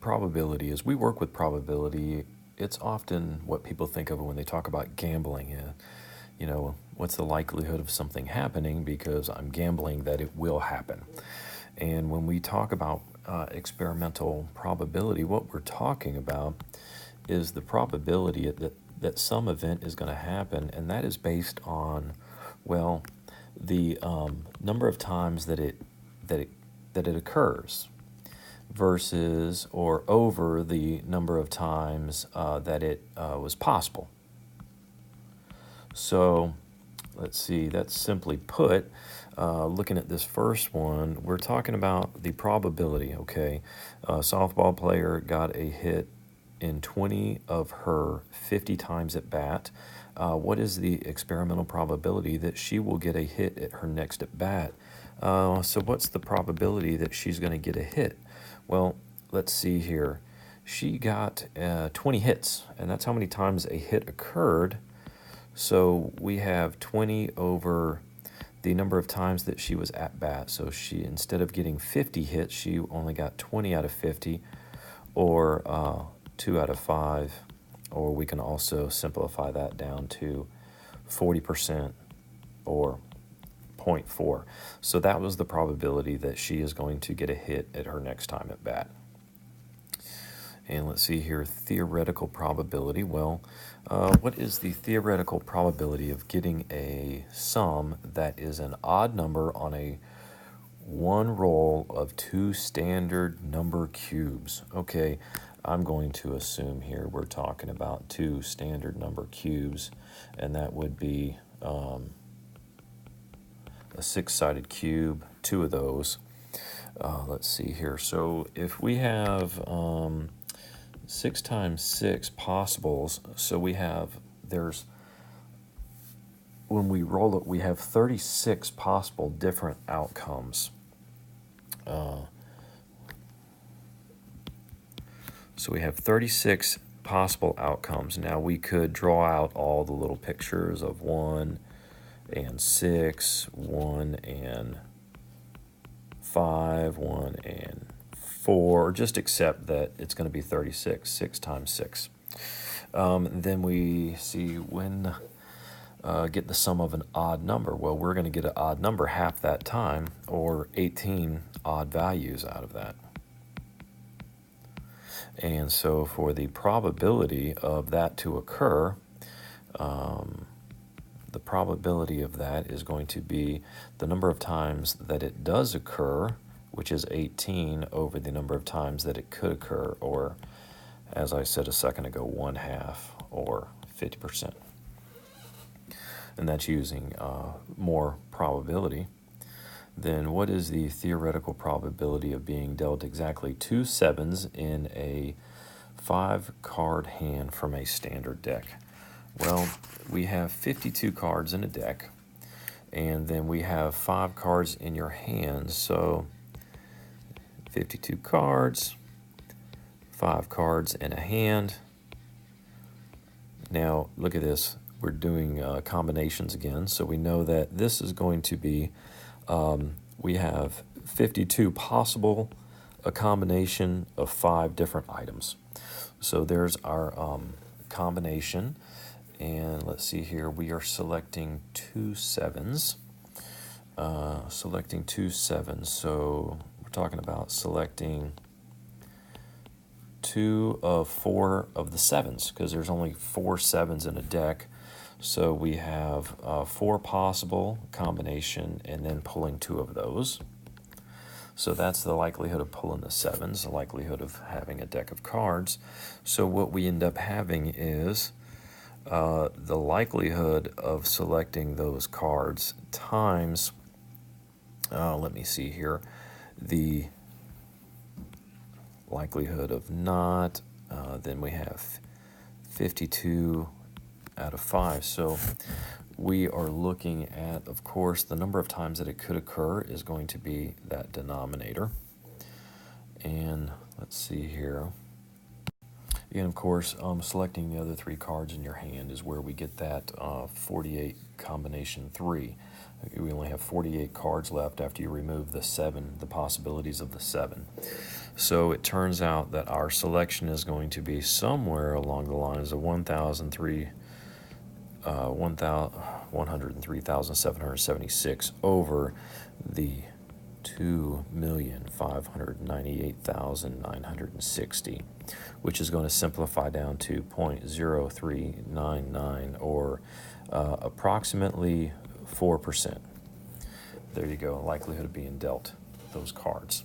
probability, as we work with probability, it's often what people think of when they talk about gambling. What's the likelihood of something happening because I'm gambling that it will happen. And when we talk about experimental probability, what we're talking about is the probability that some event is going to happen, and that is based on, well, the number of times that it occurs versus or over the number of times that it was possible. So let's see, that's simply put, looking at this first one, we're talking about the probability, okay? A softball player got a hit in 20 of her 50 times at bat. What is the experimental probability that she will get a hit at her next at bat? So what's the probability that she's going to get a hit? Well, let's see here. She got 20 hits, and that's how many times a hit occurred. So we have 20 over the number of times that she was at bat. So she, instead of getting 50 hits, she only got 20 out of 50, or 2 out of 5, or we can also simplify that down to 40% or 0.4. So that was the probability that she is going to get a hit at her next time at bat. And let's see here, theoretical probability. Well, what is the theoretical probability of getting a sum that is an odd number on a one roll of 2 standard number cubes? Okay, I'm going to assume here we're talking about 2 standard number cubes, and that would be a 6-sided cube, 2 of those. Let's see here. So if we have 6 times 6 possibles, so when we roll it, we have 36 possible different outcomes. So we have 36 possible outcomes. Now we could draw out all the little pictures of 1 and 6, 1 and 5, 1 and 4, or just accept that it's going to be 36, 6 times 6. Then we see when get the sum of an odd number. Well, we're going to get an odd number half that time, or 18 odd values out of that. And so for the probability of that to occur, the probability of that is going to be the number of times that it does occur, which is 18, over the number of times that it could occur, or, as I said a second ago, 1/2, or 50%. And that's using more probability. Then what is the theoretical probability of being dealt exactly 2 sevens in a 5-card hand from a standard deck? Well, we have 52 cards in a deck, and then we have 5 cards in your hand. So 52 cards, 5 cards in a hand. Now look at this. We're doing combinations again, so we know that this is going to be, we have 52 possible, a combination of 5 different items. So there's our combination, and let's see here, we are selecting 2 sevens. Selecting 2 sevens, so we're talking about selecting 2 of 4 of the sevens, because there's only 4 sevens in a deck. So we have 4 possible combination, and then pulling 2 of those. So that's the likelihood of pulling the sevens, the likelihood of having a deck of cards. So what we end up having is the likelihood of selecting those cards times, let me see here, the likelihood of not, then we have 52 out of 5. So we are looking at, of course, the number of times that it could occur is going to be that denominator. And let's see here. And of course, selecting the other three cards in your hand is where we get that 48 combination 3. We only have 48 cards left after you remove the 7, the possibilities of the 7. So it turns out that our selection is going to be somewhere along the lines of 103,776 over the 2,598,960, which is going to simplify down to 0.0399, or approximately 4%. There you go, likelihood of being dealt those cards.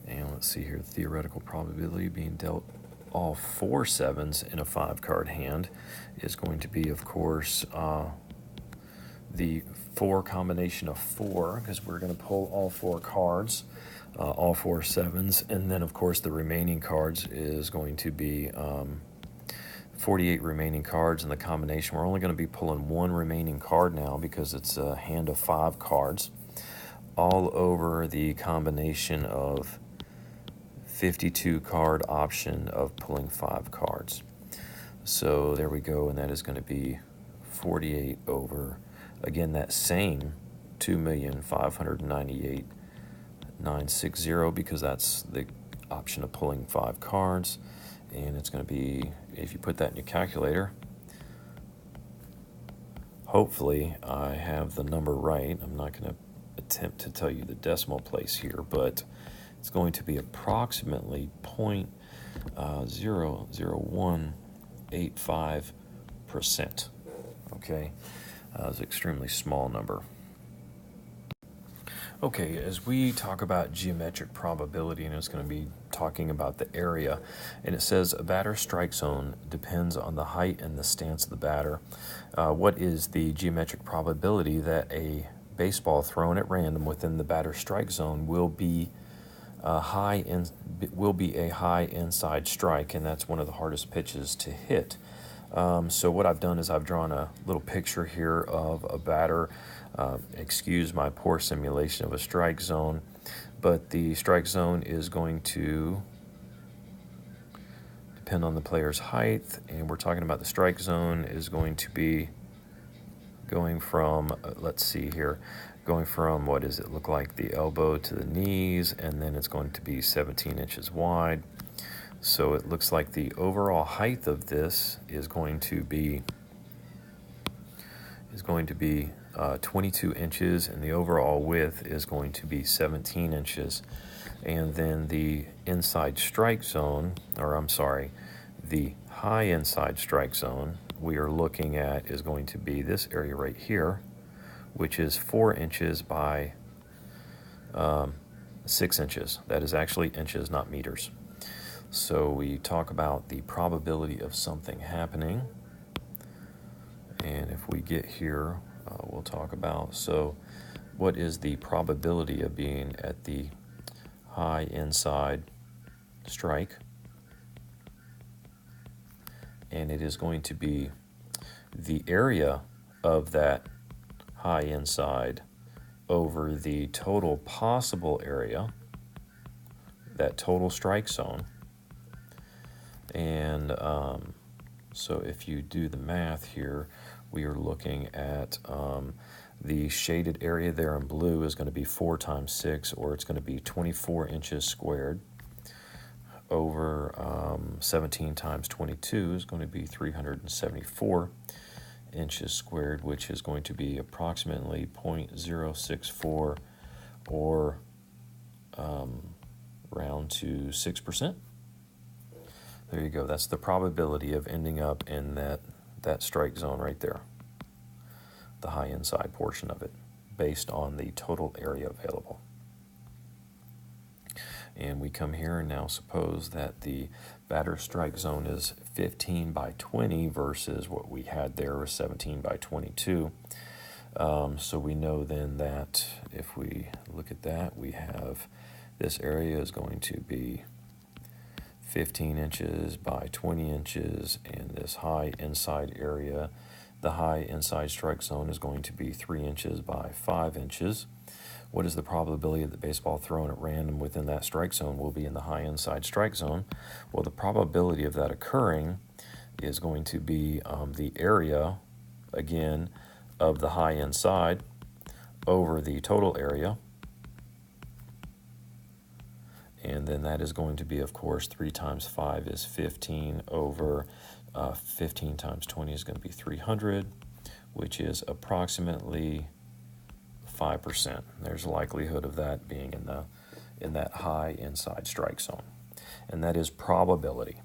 And let's see here, theoretical probability of being dealt all 4 7s in a 5-card hand is going to be, of course, the 4 combination of 4, because we're going to pull all 4 cards, all 4 7s, and then of course the remaining cards is going to be 48 remaining cards in the combination. We're only going to be pulling 1 remaining card now because it's a hand of 5 cards, all over the combination of 52 card option of pulling 5 cards. So there we go, and that is going to be 48 over, again, that same 2,598,960, because that's the option of pulling 5 cards. And it's going to be, if you put that in your calculator, hopefully I have the number right. I'm not going to attempt to tell you the decimal place here, but it's going to be approximately 0.00185%. Okay, it's an extremely small number. Okay, as we talk about geometric probability, and it's going to be talking about the area, and it says a batter's strike zone depends on the height and the stance of the batter. What is the geometric probability that a baseball thrown at random within the batter's strike zone will be a high inside strike, and that's one of the hardest pitches to hit. So what I've done is I've drawn a little picture here of a batter. Excuse my poor simulation of a strike zone, but the strike zone is going to depend on the player's height, and we're talking about the strike zone is going to be going from, let's see here, going from, what does it look like, the elbow to the knees, and then it's going to be 17 inches wide. So it looks like the overall height of this is going to be 22 inches, and the overall width is going to be 17 inches. And then the inside strike zone, or I'm sorry, the high inside strike zone we are looking at is going to be this area right here, which is 4 inches by 6 inches. That is actually inches, not meters. So we talk about the probability of something happening. And if we get here, we'll talk about, so what is the probability of being at the high inside strike? And it is going to be the area of that high inside over the total possible area, that total strike zone. And so if you do the math here, we are looking at the shaded area there in blue is going to be 4 times 6, or it's going to be 24 inches squared, over 17 times 22 is going to be 374 inches squared, which is going to be approximately 0.064, or round to 6%. There you go. That's the probability of ending up in that strike zone right there, the high inside portion of it, based on the total area available. And we come here and now suppose that the batter strike zone is 15 by 20 versus what we had there was 17 by 22. So we know then that if we look at that, we have this area is going to be 15 inches by 20 inches, and this high inside area, the high inside strike zone, is going to be 3 inches by 5 inches. What is the probability that the baseball thrown at random within that strike zone will be in the high inside strike zone? Well, the probability of that occurring is going to be the area, again, of the high inside over the total area. And then that is going to be, of course, 3 times 5 is 15 over 15 times 20 is going to be 300, which is approximately 5%. There's a likelihood of that being in that high inside strike zone. And that is probability.